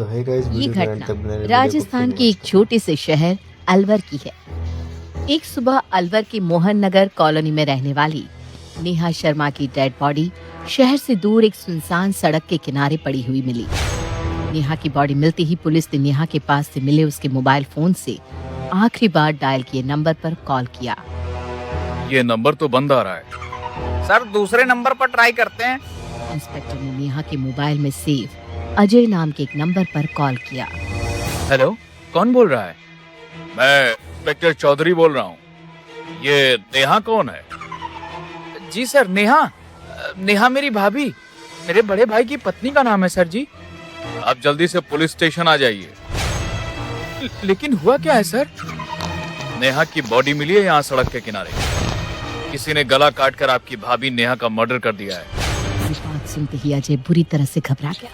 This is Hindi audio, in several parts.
तो है गाइस, ये वीडियो को एंड तक बने घटना रहिए, राजस्थान के एक छोटे से शहर अलवर की है। एक सुबह अलवर के मोहन नगर कॉलोनी में रहने वाली नेहा शर्मा की डेड बॉडी शहर से दूर एक सुनसान सड़क के किनारे पड़ी हुई मिली। नेहा की बॉडी मिलते ही पुलिस ने नेहा के पास से मिले उसके मोबाइल फोन से आखिरी बार डायल किए नंबर पर कॉल किया। ये नंबर तो बंद आ रहा है। सर दूसरे नंबर पर ट्राई करते हैं। इंस्पेक्टर ने नेहा के मोबाइल में सेव अजय नाम के एक नंबर पर कॉल किया। हेलो, कौन बोल रहा है? मैं इंस्पेक्टर चौधरी बोल रहा हूँ। ये नेहा कौन है? जी सर, नेहा मेरी भाभी, मेरे बड़े भाई की पत्नी का नाम है सर जी। आप जल्दी से पुलिस स्टेशन आ जाइए। लेकिन हुआ क्या है सर? नेहा की बॉडी मिली है यहाँ सड़क के किनारे। किसी ने गला काट कर आपकी भाभी नेहा का मर्डर कर दिया है। ये बात सुनते ही अजय बुरी तरह से घबरा गया।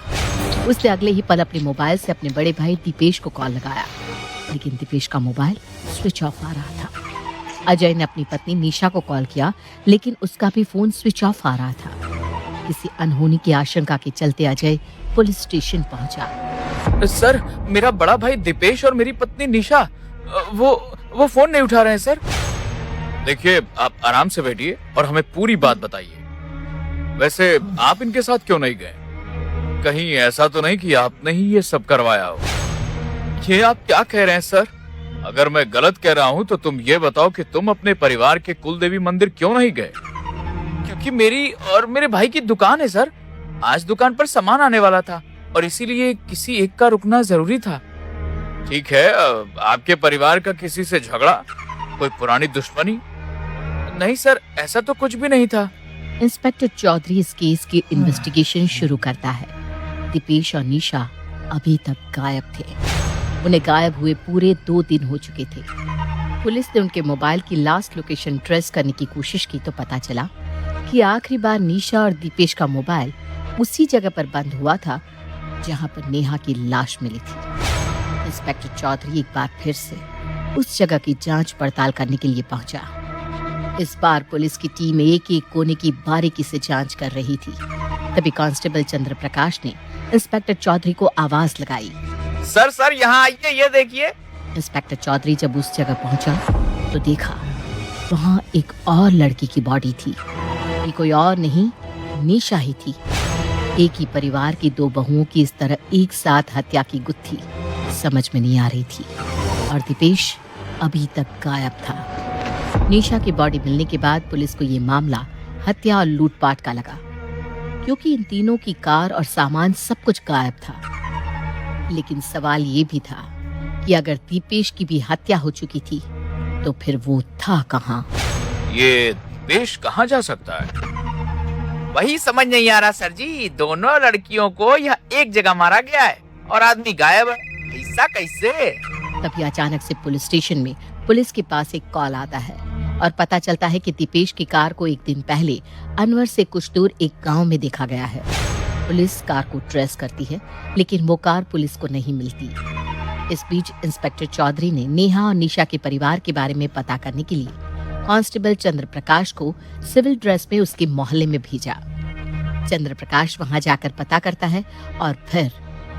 उसने अगले ही पल अपने मोबाइल से अपने बड़े भाई दीपेश को कॉल लगाया, लेकिन दीपेश का मोबाइल स्विच ऑफ आ रहा था। अजय ने अपनी पत्नी निशा को कॉल किया, लेकिन उसका भी फोन स्विच ऑफ आ रहा था। किसी अनहोनी की आशंका के चलते अजय पुलिस स्टेशन पहुंचा। सर, मेरा बड़ा भाई दीपेश और मेरी पत्नी निशा वो फोन नहीं उठा रहे हैं सर। देखिए, आप आराम से बैठिए और हमें पूरी बात बताइए। वैसे आप इनके साथ क्यों नहीं गए? कहीं ऐसा तो नहीं कि आपने ही ये सब करवाया हो? ये आप क्या कह रहे हैं सर? अगर मैं गलत कह रहा हूँ तो तुम ये बताओ कि तुम अपने परिवार के कुल देवी मंदिर क्यों नहीं गए? क्योंकि मेरी और मेरे भाई की दुकान है सर। आज दुकान पर सामान आने वाला था और इसीलिए किसी एक का रुकना जरूरी था। ठीक है, आपके परिवार का किसी से झगड़ा, कोई पुरानी दुश्मनी? नहीं सर, ऐसा तो कुछ भी नहीं था। इंस्पेक्टर चौधरी इस केस की इन्वेस्टिगेशन शुरू करता है। दीपेश और निशा अभी तक गायब थे। उन्हें गायब हुए पूरे 2 दिन हो चुके थे। पुलिस ने उनके मोबाइल की लास्ट लोकेशन ट्रेस करने की कोशिश की तो पता चला कि आखिरी बार निशा और दीपेश का मोबाइल उसी जगह पर बंद हुआ था जहां पर नेहा की लाश मिली थी। इंस्पेक्टर चौधरी एक बार फिर से उस जगह की जांच पड़ताल करने के लिए पहुंचा। इस बार पुलिस की टीम एक एक कोने की बारीकी से जांच कर रही थी। तभी कांस्टेबल चंद्र प्रकाश ने इंस्पेक्टर चौधरी को आवाज लगाई। सर यहाँ आइए, ये देखिए। इंस्पेक्टर चौधरी जब उस जगह पहुंचा तो देखा वहां एक और लड़की की बॉडी थी। ये कोई और नहीं, निशा ही थी। एक ही परिवार की 2 बहुओं की इस तरह एक साथ हत्या की गुत्थी समझ में नहीं आ रही थी। और दीपेश अभी तक गायब था। निशा की बॉडी मिलने के बाद पुलिस को ये मामला हत्या और लूटपाट का लगा, क्योंकि इन तीनों की कार और सामान सब कुछ गायब था। लेकिन सवाल ये भी था कि अगर दीपेश की भी हत्या हो चुकी थी तो फिर वो था कहाँ? ये दीपेश कहाँ जा सकता है? वही समझ नहीं आ रहा सर जी। दोनों लड़कियों को यह एक जगह मारा गया है और आदमी गायब है। ऐसा कैसे? तभी अचानक से पुलिस स्टेशन में पुलिस के पास एक कॉल आता है और पता चलता है कि दीपेश की कार को एक दिन पहले अनवर से कुछ दूर एक गांव में देखा गया है। पुलिस कार को ट्रेस करती है, लेकिन वो कार पुलिस को नहीं मिलती। इस बीच इंस्पेक्टर चौधरी ने नेहा और निशा के परिवार के बारे में पता करने के लिए कांस्टेबल चंद्र प्रकाश को सिविल ड्रेस में उसके मोहल्ले में भेजा। चंद्र प्रकाश वहां जाकर पता करता है और फिर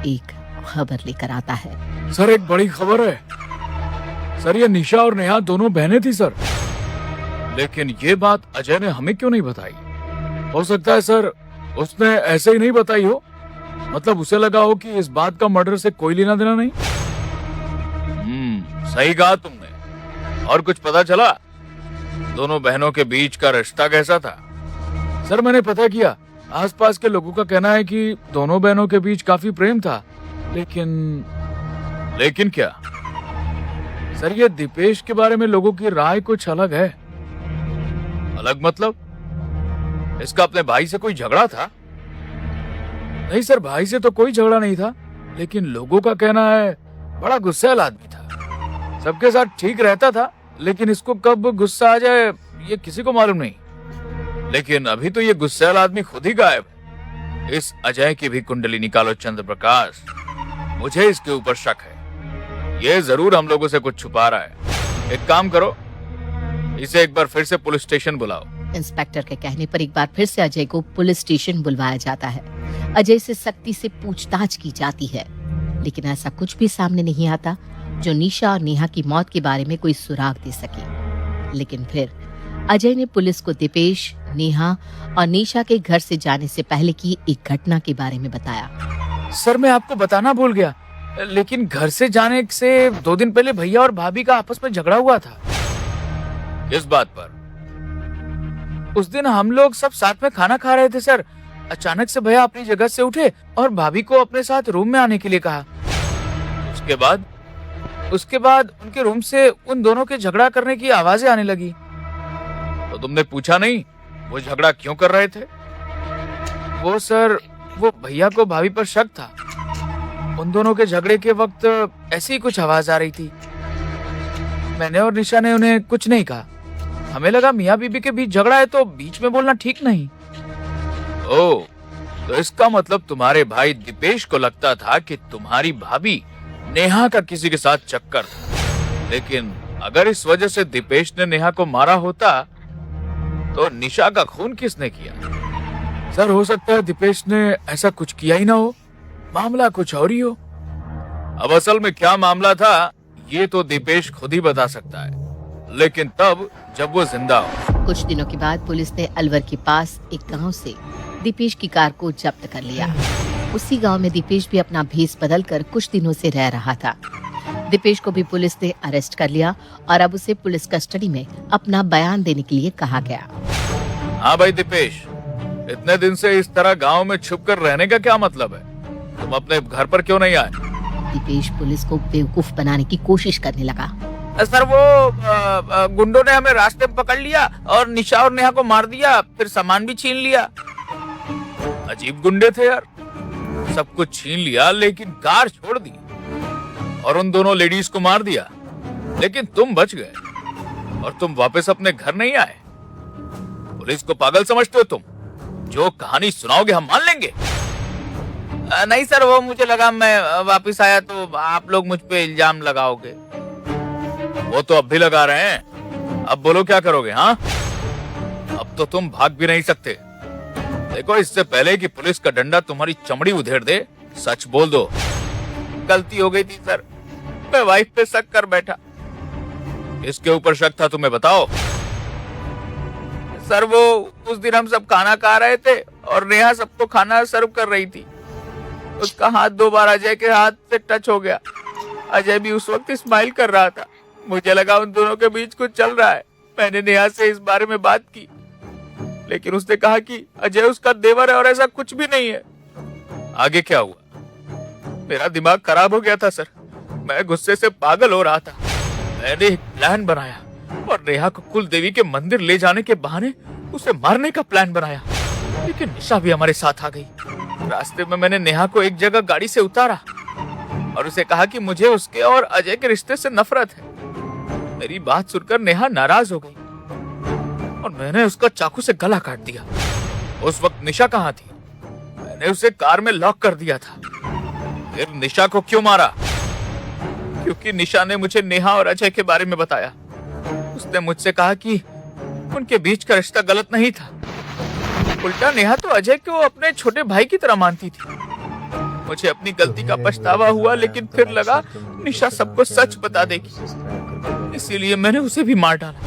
एक खबर लेकर आता है। सर, एक बड़ी खबर है। सर, ये निशा और नेहा दोनों बहनें थी सर। लेकिन ये बात अजय ने हमें क्यों नहीं बताई? हो सकता है सर उसने ऐसे ही नहीं बताई हो। मतलब उसे लगा हो कि इस बात का मर्डर से कोई लेना देना नहीं। सही कहा तुमने। और कुछ पता चला? दोनों बहनों के बीच का रिश्ता कैसा था? सर, मैंने पता किया। आसपास के लोगों का कहना है कि दोनों बहनों के बीच काफी प्रेम था। लेकिन क्या? सर, ये दीपेश के बारे में लोगों की राय कुछ अलग है। अलग मतलब? इसका अपने भाई से कोई झगड़ा था? नहीं सर, भाई से तो कोई झगड़ा नहीं था, लेकिन लोगों का कहना है बड़ा गुस्सैल आदमी था। सबके साथ ठीक रहता था, लेकिन इसको कब गुस्सा आ जाए ये किसी को मालूम नहीं। लेकिन अभी तो ये गुस्सैल आदमी खुद ही गायब है। इस अजय की भी कुंडली निकालो चंद्र प्रकाश। मुझे इसके ऊपर शक है। ये जरूर हम लोगों से कुछ छुपा रहा है। एक काम करो, इसे एक बार फिर से पुलिस स्टेशन बुलाओ। इंस्पेक्टर के कहने पर एक बार फिर से अजय को पुलिस स्टेशन बुलवाया जाता है। अजय से सख्ती से पूछताछ की जाती है, लेकिन ऐसा कुछ भी सामने नहीं आता जो निशा और नेहा की मौत के बारे में कोई सुराग दे सके। लेकिन फिर अजय ने पुलिस को दीपेश, नेहा और निशा के घर से जाने से पहले की एक घटना के बारे में बताया। सर मैं आपको बताना भूल गया, लेकिन घर से जाने से 2 दिन पहले भैया और भाभी का आपस में झगड़ा हुआ था। किस बात पर? उस दिन हम लोग सब साथ में खाना खा रहे थे सर। अचानक से भैया अपनी जगह से उठे और भाभी को अपने साथ रूम में आने के लिए कहा। उसके बाद उनके रूम से उन दोनों के झगड़ा करने की आवाजें आने लगी। तो तुमने पूछा नहीं वो झगड़ा क्यों कर रहे थे? वो भैया को भाभी पर शक था। उन दोनों के झगड़े के वक्त ऐसी ही कुछ आवाज आ रही थी। मैंने और निशा ने उन्हें कुछ नहीं कहा। हमें लगा मियाँ बीबी के बीच झगड़ा है तो बीच में बोलना ठीक नहीं। ओह, तो इसका मतलब तुम्हारे भाई दीपेश को लगता था कि तुम्हारी भाभी नेहा का किसी के साथ चक्कर था। लेकिन अगर इस वजह से दीपेश ने नेहा को मारा होता तो निशा का खून किसने किया? सर हो सकता है दीपेश ने ऐसा कुछ किया ही ना हो, मामला कुछ और ही हो। अब असल में क्या मामला था ये तो दीपेश खुद ही बता सकता है, लेकिन तब जब वो जिंदा हो। कुछ दिनों के बाद पुलिस ने अलवर के पास एक गांव से दीपेश की कार को जब्त कर लिया। उसी गांव में दीपेश भी अपना भेस बदलकर कुछ दिनों से रह रहा था। दीपेश को भी पुलिस ने अरेस्ट कर लिया और अब उसे पुलिस कस्टडी में अपना बयान देने के लिए कहा गया। हाँ भाई दीपेश, इतने दिन से इस तरह गांव में छुप कर रहने का क्या मतलब है? तुम अपने घर पर क्यों नहीं आए? दीपेश पुलिस को बेवकूफ बनाने की कोशिश करने लगा। सर वो गुंडों ने हमें रास्ते में पकड़ लिया और निशा और नेहा को मार दिया, फिर सामान भी छीन लिया। अजीब गुंडे थे यार, सब कुछ छीन लिया लेकिन कार छोड़ दी और उन दोनों लेडीज को मार दिया, लेकिन तुम बच गए और तुम वापस अपने घर नहीं आए। पुलिस को पागल समझते हो तुम? जो कहानी सुनाओगे हम मान लेंगे। नहीं सर, वो मुझे लगा मैं वापस आया तो आप लोग मुझ पे इल्जाम लगाओगे। वो तो अब भी लगा रहे हैं। अब बोलो क्या करोगे? हाँ, अब तो तुम भाग भी नहीं सकते। देखो, इससे पहले कि पुलिस का डंडा तुम्हारी चमड़ी उधेड़ दे, सच बोल दो। गलती हो गई थी सर, मैं वाइफ पे शक कर बैठा। इसके ऊपर शक था तुम्हें बताओ? सर वो उस दिन हम सब खाना खा रहे थे और नेहा सबको खाना सर्व कर रही थी। उसका हाथ 2 बार अजय के हाथ से टच हो गया। अजय भी उस वक्त स्माइल कर रहा था। मुझे लगा उन दोनों के बीच कुछ चल रहा है। मैंने नेहा से इस बारे में बात की, लेकिन उसने कहा कि अजय उसका देवर है और ऐसा कुछ भी नहीं है। आगे क्या हुआ? मेरा दिमाग खराब हो गया था सर, मैं गुस्से से पागल हो रहा था। मैंने एक प्लान बनाया और नेहा को कुल देवी के मंदिर ले जाने के बहाने उसे मारने का प्लान बनाया। लेकिन निशा भी हमारे साथ आ गई। रास्ते में मैंने नेहा को एक जगह गाड़ी से उतारा और उसे कहा कि मुझे उसके और अजय के रिश्ते से नफरत है। मेरी बात सुनकर नेहा नाराज हो गई और मैंने उसका चाकू से गला काट दिया। उस वक्त निशा कहाँ थी? मैंने उसे कार में लॉक कर दिया था। फिर निशा को क्यों मारा? क्योंकि निशा ने मुझे नेहा और अजय के बारे में बताया। उसने मुझसे कहा कि उनके बीच का रिश्ता गलत नहीं था। उल्टा नेहा तो अजय को अपने छोटे भाई की तरह मानती थी। मुझे अपनी गलती का पछतावा हुआ, लेकिन फिर लगा निशा सबको सच बता देगी, इसीलिए मैंने उसे भी मार डाला।